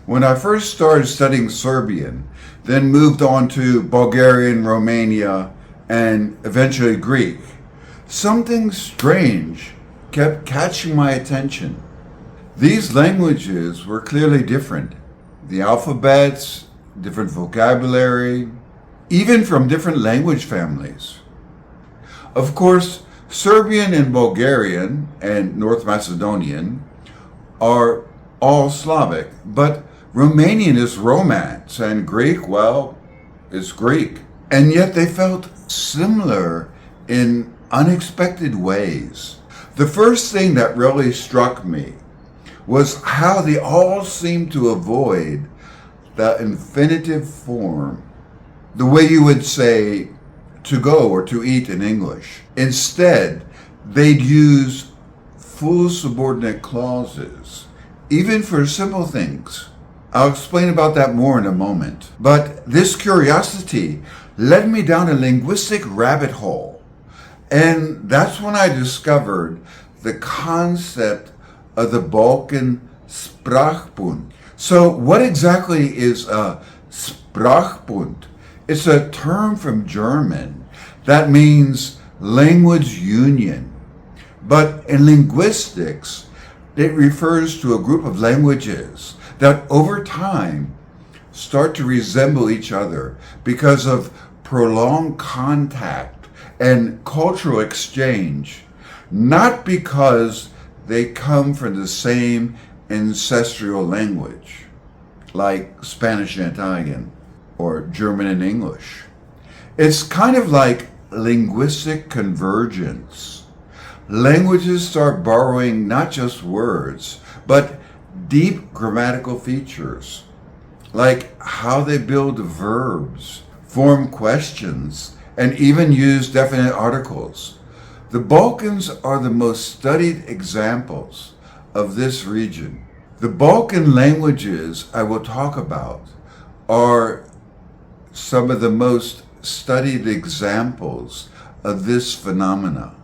When I first started studying Serbian, then moved on to Bulgarian, Romania, and eventually Greek, something strange kept catching my attention. These languages were clearly different. The alphabets, different vocabulary, even from different language families. Of course, Serbian and Bulgarian and North Macedonian are all Slavic, but Romanian is Romance and Greek, well, is Greek. And yet they felt similar in unexpected ways. The first thing that really struck me was how they all seemed to avoid the infinitive form, the way you would say to go or to eat in English. Instead, they'd use full subordinate clauses, even for simple things. I'll explain about that more in a moment. But this curiosity led me down a linguistic rabbit hole. And that's when I discovered the concept of the Balkan Sprachbund. So what exactly is a Sprachbund? It's a term from German that means language union. But in linguistics, it refers to a group of languages that over time start to resemble each other because of prolonged contact and cultural exchange, not because they come from the same ancestral language, like Spanish and Italian or German and English. It's kind of like linguistic convergence. Languages start borrowing not just words, but deep grammatical features, like how they build verbs, form questions, and even use definite articles. The Balkans are the most studied examples of this region. The Balkan languages I will talk about are some of the most studied examples of this phenomena.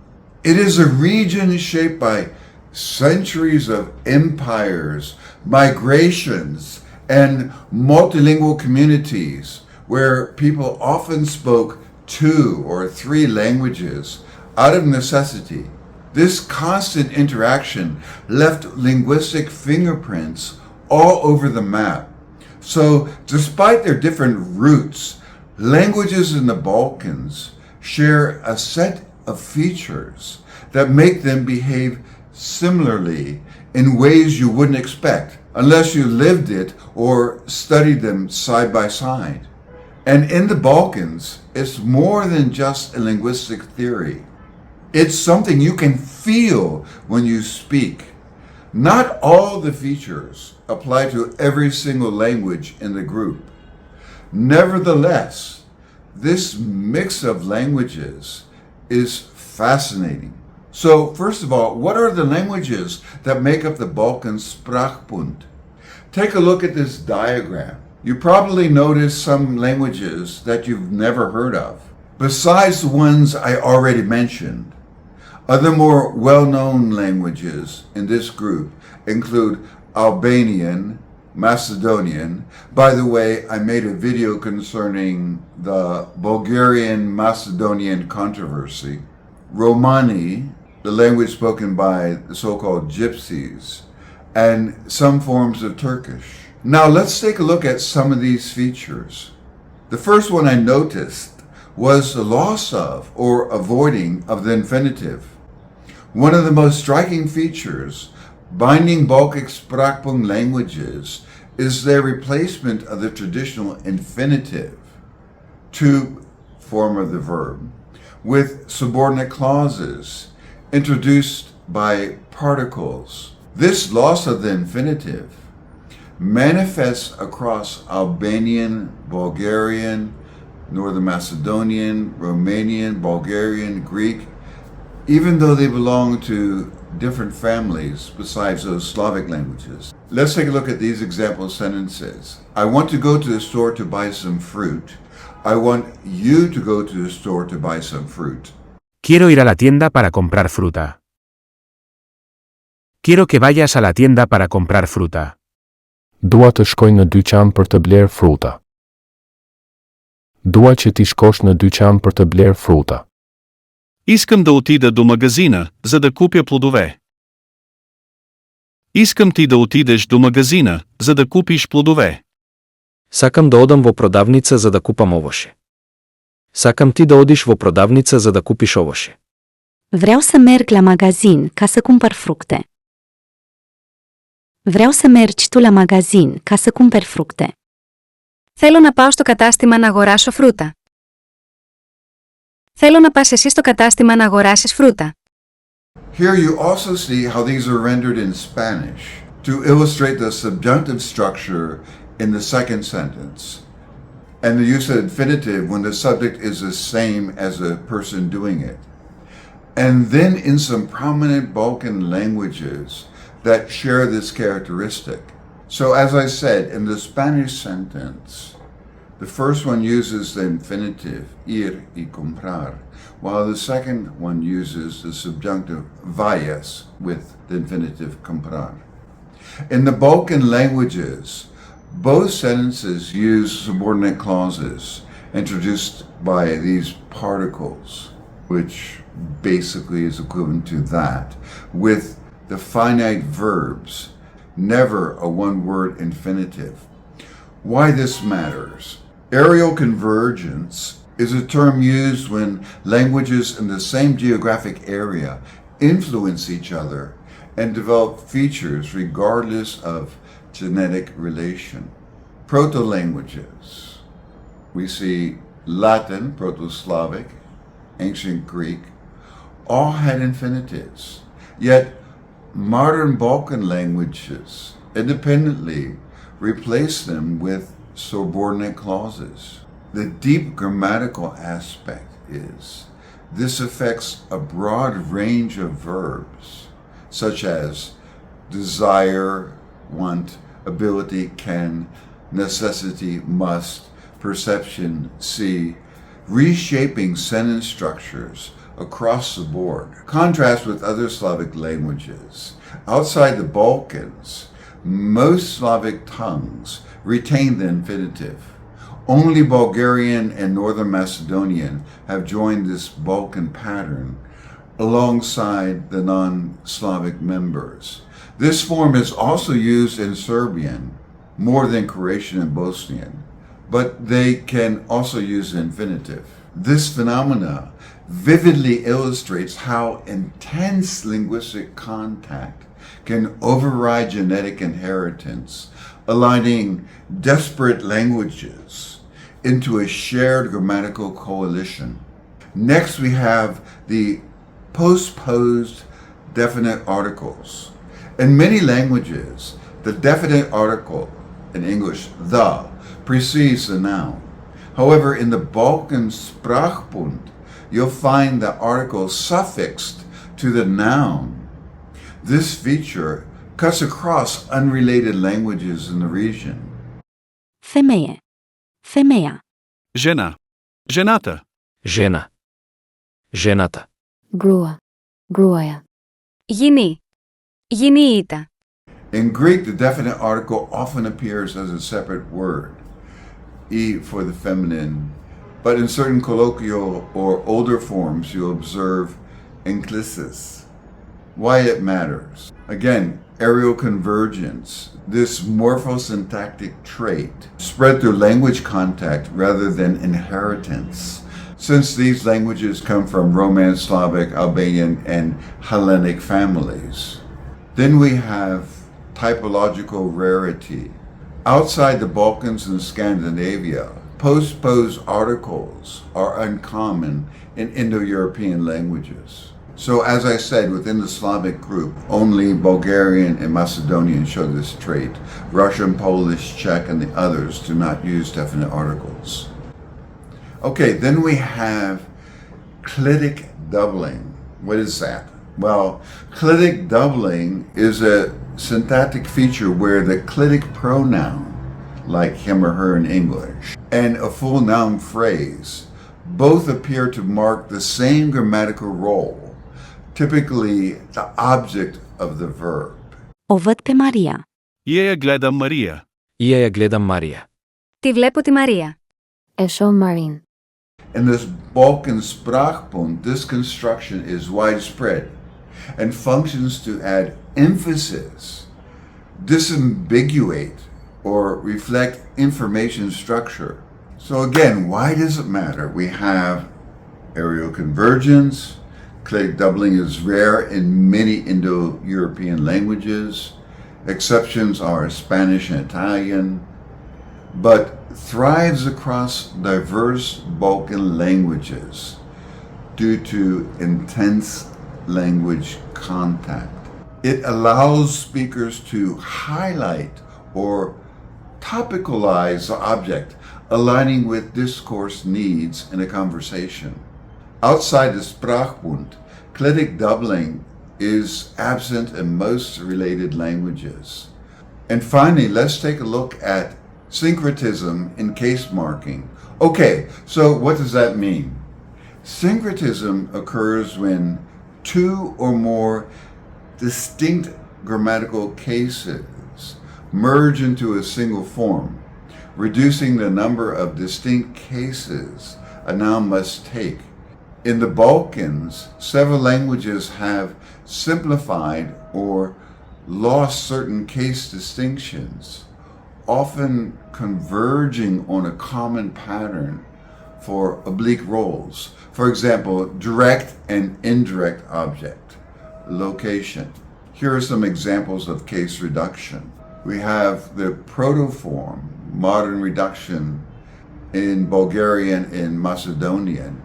It is a region shaped by centuries of empires, migrations, and multilingual communities where people often spoke 2 or 3 languages out of necessity. This constant interaction left linguistic fingerprints all over the map. So, despite their different roots, languages in the Balkans share a set of features that make them behave similarly in ways you wouldn't expect unless you lived it or studied them side by side. And in the Balkans, it's more than just a linguistic theory. It's something you can feel when you speak. Not all the features apply to every single language in the group. Nevertheless, this mix of languages is fascinating. So, first of all, what are the languages that make up the Balkan Sprachbund? Take a look at this diagram. You probably noticed some languages that you've never heard of. Besides the ones I already mentioned, other more well-known languages in this group include Albanian, Macedonian. By the way, I made a video concerning the Bulgarian-Macedonian controversy. Romani, the language spoken by the so-called gypsies, and some forms of Turkish. Now let's take a look at some of these features. The first one I noticed was the loss of or avoiding of the infinitive. One of the most striking features binding Balkan Sprachbund languages is their replacement of the traditional infinitive, to form of the verb, with subordinate clauses introduced by particles. This loss of the infinitive manifests across Albanian, Bulgarian, Northern Macedonian, Romanian, Bulgarian, Greek, even though they belong to different families besides those Slavic languages. Let's take a look at these example sentences. I want to go to the store to buy some fruit. I want you to go to the store to buy some fruit. Quiero ir a la tienda para comprar fruta. Quiero que vayas a la tienda para comprar fruta. Dua të shkoj në dyqan për të bler fruta. Dua që ti shkosh në dyqan për të bler fruta. Искам да отида до магазина, за да купя плодове. Искам ти да отидеш до магазина, за да купиш плодове. Сакам да одам во продавница за да купам овоше. Сакам ти да одиш во продавница за да купиш овоше. Vreau să merg la magazin ca să cumpăr fructe. Vreau să mergi tu la magazin ca să cumperi fructe. Θέλω να πάω στο κατάστημα να αγοράσω φρούτα. Θέλω να πας εσύ στο κατάστημα να αγοράσεις φρούτα. Here you also see how these are rendered in Spanish to illustrate the subjunctive structure in the second sentence and the use of infinitive when the subject is the same as the person doing it. And then in some prominent Balkan languages that share this characteristic. So as I said, in the Spanish sentence, the first one uses the infinitive, ir y comprar, while the second one uses the subjunctive vayas with the infinitive comprar. In the Balkan languages, both sentences use subordinate clauses introduced by these particles, which basically is equivalent to that, with the finite verbs, never a one-word infinitive. Why this matters? Areal convergence is a term used when languages in the same geographic area influence each other and develop features regardless of genetic relation. Proto-languages. We see Latin, Proto-Slavic, ancient Greek, all had infinitives. Yet modern Balkan languages independently replace them with subordinate clauses. The deep grammatical aspect is this affects a broad range of verbs, such as desire, want, ability, can, necessity, must, perception, see, reshaping sentence structures across the board. Contrast with other Slavic languages. Outside the Balkans, most Slavic tongues retain the infinitive. Only Bulgarian and Northern Macedonian have joined this Balkan pattern alongside the non-Slavic members. This form is also used in Serbian, more than Croatian and Bosnian, but they can also use the infinitive. This phenomena vividly illustrates how intense linguistic contact can override genetic inheritance, aligning disparate languages into a shared grammatical coalition. Next, we have the postposed definite articles. In many languages, the definite article, in English, the, precedes the noun. However, in the Balkan Sprachbund, you'll find the article suffixed to the noun. This feature cuts across unrelated languages in the region. Femeie. Femeia. Жена. Жената. Жена. Жената. Grua. Gruaja. Γυνή. Γυνήιτα. In Greek, the definite article often appears as a separate word, e for the feminine, but in certain colloquial or older forms, you'll observe inclisis. Why it matters. Again, areal convergence, this morphosyntactic trait, spread through language contact rather than inheritance. Since these languages come from Romance, Slavic, Albanian, and Hellenic families. Then we have typological rarity. Outside the Balkans and Scandinavia, postposed articles are uncommon in Indo-European languages. So as I said, within the Slavic group, only Bulgarian and Macedonian show this trait. Russian, Polish, Czech, and the others do not use definite articles. Okay, then we have clitic doubling. What is that? Well, clitic doubling is a syntactic feature where the clitic pronoun, like him or her in English, and a full noun phrase both appear to mark the same grammatical role, typically the object of the verb. O văd pe Maria. Я гледам Мария. Я я гледам Марија. Τη βλέπω τη Μαρία. Esho Marin. In this Balkan Sprachbund, this construction is widespread and functions to add emphasis, disambiguate, or reflect information structure. So again, why does it matter? We have areal convergence. Clitic doubling is rare in many Indo-European languages. Exceptions are Spanish and Italian, but thrives across diverse Balkan languages due to intense language contact. It allows speakers to highlight or topicalize the object, aligning with discourse needs in a conversation. Outside the Sprachbund, clitic doubling is absent in most related languages. And finally, let's take a look at syncretism in case marking. Okay, so what does that mean? Syncretism occurs when two or more distinct grammatical cases merge into a single form, reducing the number of distinct cases a noun must take. In the Balkans, several languages have simplified or lost certain case distinctions, often converging on a common pattern for oblique roles. For example, direct and indirect object, location. Here are some examples of case reduction. We have the protoform, modern reduction in Bulgarian and Macedonian,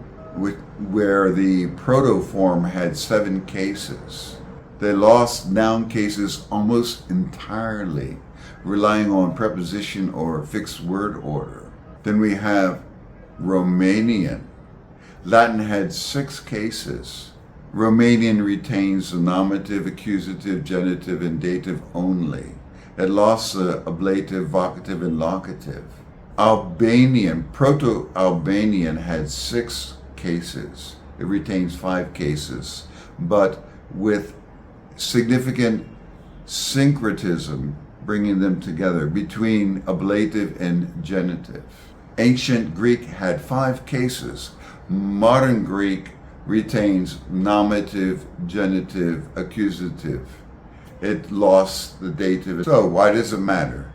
where the protoform had 7 cases. They lost noun cases almost entirely, relying on preposition or fixed word order. Then we have Romanian. Latin had 6 cases. Romanian retains the nominative, accusative, genitive, and dative only. It lost the ablative, vocative, and locative. Albanian, Proto-Albanian had 6 cases. It retains 5 cases, but with significant syncretism bringing them together between ablative and genitive. Ancient Greek had 5 cases. Modern Greek retains nominative, genitive, accusative. It lost the dative. So why does it matter?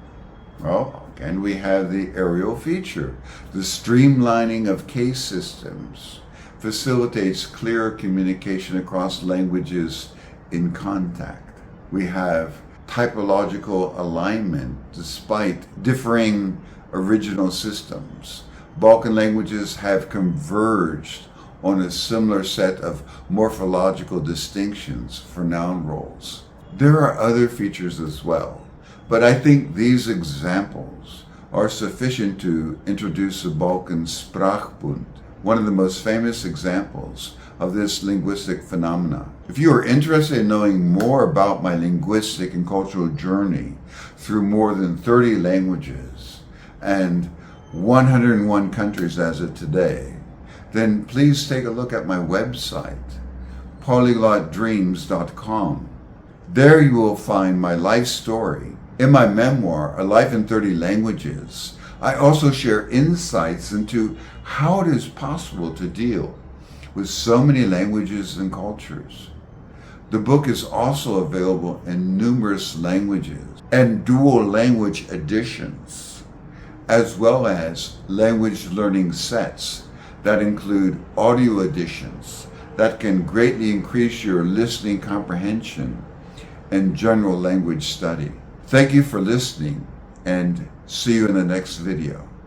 Well, again, we have the aerial feature. The streamlining of case systems facilitates clearer communication across languages in contact. We have typological alignment despite differing original systems. Balkan languages have converged on a similar set of morphological distinctions for noun roles. There are other features as well, but I think these examples are sufficient to introduce the Balkan Sprachbund, one of the most famous examples of this linguistic phenomena. If you are interested in knowing more about my linguistic and cultural journey through more than 30 languages and 101 countries as of today, then please take a look at my website, polyglotdreams.com. There you will find my life story. In my memoir, A Life in 30 Languages, I also share insights into how it is possible to deal with so many languages and cultures. The book is also available in numerous languages and dual language editions, as well as language learning sets that include audio editions that can greatly increase your listening comprehension and general language study. Thank you for listening, and see you in the next video.